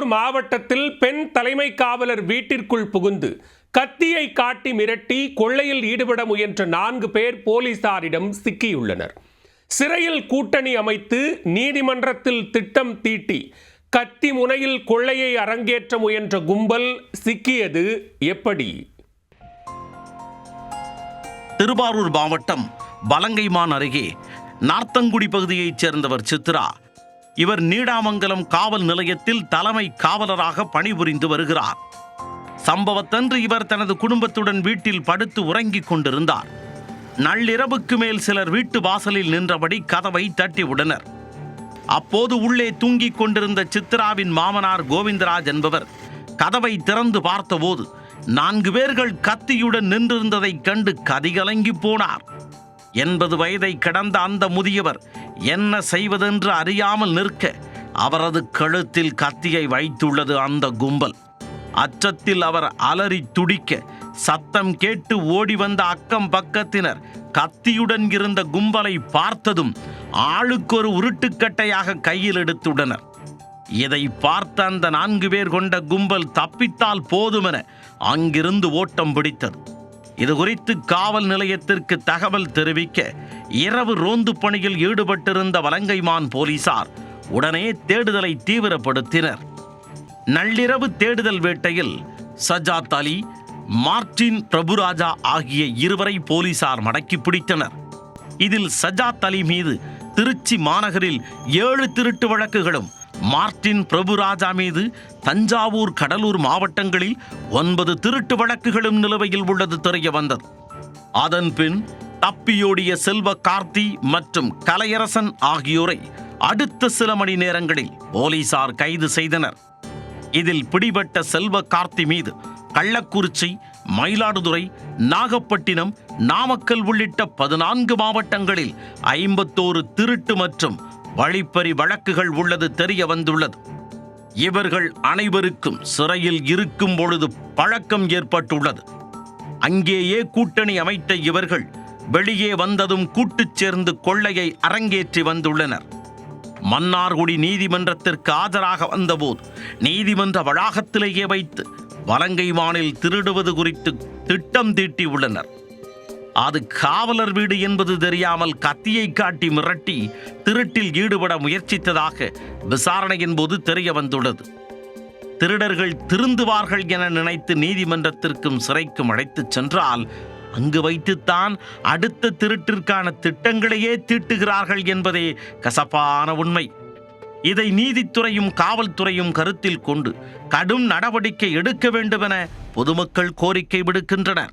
திருவாரூர் மாவட்டத்தில் பெண் தலைமை காவலர் வீட்டிற்குள் புகுந்து கத்தியை காட்டி மிரட்டி கொள்ளையில் ஈடுபட முயன்ற 4 பேர் போலீசாரிடம் சிக்கியுள்ளனர். சிறையில் கூட்டணி அமைத்து நீதிமன்றத்தில் திட்டம் தீட்டி கத்தி முனையில் கொள்ளையை அரங்கேற்ற முயன்ற கும்பல் சிக்கியது எப்படி? திருவாரூர் மாவட்டம் பலங்கைமான் அருகே நார்த்தங்குடி பகுதியைச் சேர்ந்தவர் சித்ரா. இவர் நீடாமங்கலம் காவல் நிலையத்தில் தலைமை காவலராக பணிபுரிந்து வருகிறார். சம்பவத்தன்று இவர் தனது குடும்பத்துடன் வீட்டில் படுத்து உறங்கிக் கொண்டிருந்தார். நள்ளிரவுக்கு மேல் சிலர் வீட்டு வாசலில் நின்றபடி கதவை தட்டிவிட்டனர். அப்போது உள்ளே தூங்கிக் கொண்டிருந்த சித்ராவின் மாமனார் கோவிந்தராஜ் என்பவர் கதவை திறந்து பார்த்தபோது 4 பேர்கள் கத்தியுடன் நின்றிருந்ததைக் கண்டு கதிகலங்கி போனார். 80 வயதை கடந்த அந்த முதியவர் என்ன செய்வதென்று அறியாமல் நிற்க அவரது கழுத்தில் கத்தியை வைத்துள்ளது அந்த கும்பல். அச்சத்தில் அவர் அலறி துடிக்க சத்தம் கேட்டு ஓடி வந்த அக்கம் பக்கத்தினர் கத்தியுடன் இருந்த கும்பலை பார்த்ததும் ஆளுக்கொரு உருட்டுக்கட்டையாக கையில் எடுத்துள்ளனர். இதை பார்த்த அந்த 4 பேர் கொண்ட கும்பல் தப்பித்தால் போதுமென அங்கிருந்து ஓட்டம் பிடித்தது. இது குறித்து காவல் நிலையத்திற்கு தகவல் தெரிவிக்க இரவு ரோந்து பணியில் ஈடுபட்டிருந்த வலங்கைமான் போலீசார் உடனே தேடுதலை தீவிரப்படுத்தினர். நள்ளிரவு தேடுதல் வேட்டையில் சஜாத் அலி, மார்டின் பிரபுராஜா ஆகிய 2 பேரை போலீசார் மடக்கி பிடித்தனர். இதில் சஜாத் அலி மீது திருச்சி மாநகரில் 7 திருட்டு வழக்குகளும், மார்டின் பிரபுராஜா மீது தஞ்சாவூர், கடலூர் மாவட்டங்களில் 9 திருட்டு வழக்குகளும் நிலுவையில் உள்ளது தெரிய வந்தது. அதன்பின் தப்பியோடிய செல்வ கார்த்தி மற்றும் கலையரசன் ஆகியோரை அடுத்த சில மணி நேரங்களில் போலீசார் கைது செய்தனர். இதில் பிடிபட்ட செல்வ கார்த்தி மீது கள்ளக்குறிச்சி, மயிலாடுதுறை, நாகப்பட்டினம், நாமக்கல் உள்ளிட்ட 14 மாவட்டங்களில் 51 திருட்டு மற்றும் வழிப்பறி வழக்குகள் உள்ளது தெரிய வந்துள்ளது. இவர்கள் அனைவருக்கும் சிறையில் இருக்கும் பொழுது பழக்கம் ஏற்பட்டுள்ளது. அங்கேயே கூட்டணி அமைத்த இவர்கள் வெளியே வந்ததும் கூட்டுச் சேர்ந்து கொள்ளையை அரங்கேற்றி வந்துள்ளனர். மன்னார்குடி நீதிமன்றத்திற்கு ஆஜராக வந்தபோது நீதிமன்ற வளாகத்திலேயே வைத்து வலங்கைமானில் திருடுவது குறித்து திட்டம் தீட்டியுள்ளனர். அது காவலர் வீடு என்பது தெரியாமல் கத்தியை காட்டி மிரட்டி திருட்டில் ஈடுபட முயற்சித்ததாக விசாரணையின் போது தெரிய வந்துள்ளது. திருடர்கள் திருந்துவார்கள் என நினைத்து நீதிமன்றத்திற்கும் சிறைக்கும் அழைத்துச் சென்றால் அங்கு வைத்துத்தான் அடுத்த திருட்டிற்கான திட்டங்களையே தீட்டுகிறார்கள் என்பதே கசப்பான உண்மை. இதை நீதித்துறையும் காவல்துறையும் கருத்தில் கொண்டு கடும் நடவடிக்கை எடுக்க வேண்டுமென பொதுமக்கள் கோரிக்கை விடுக்கின்றனர்.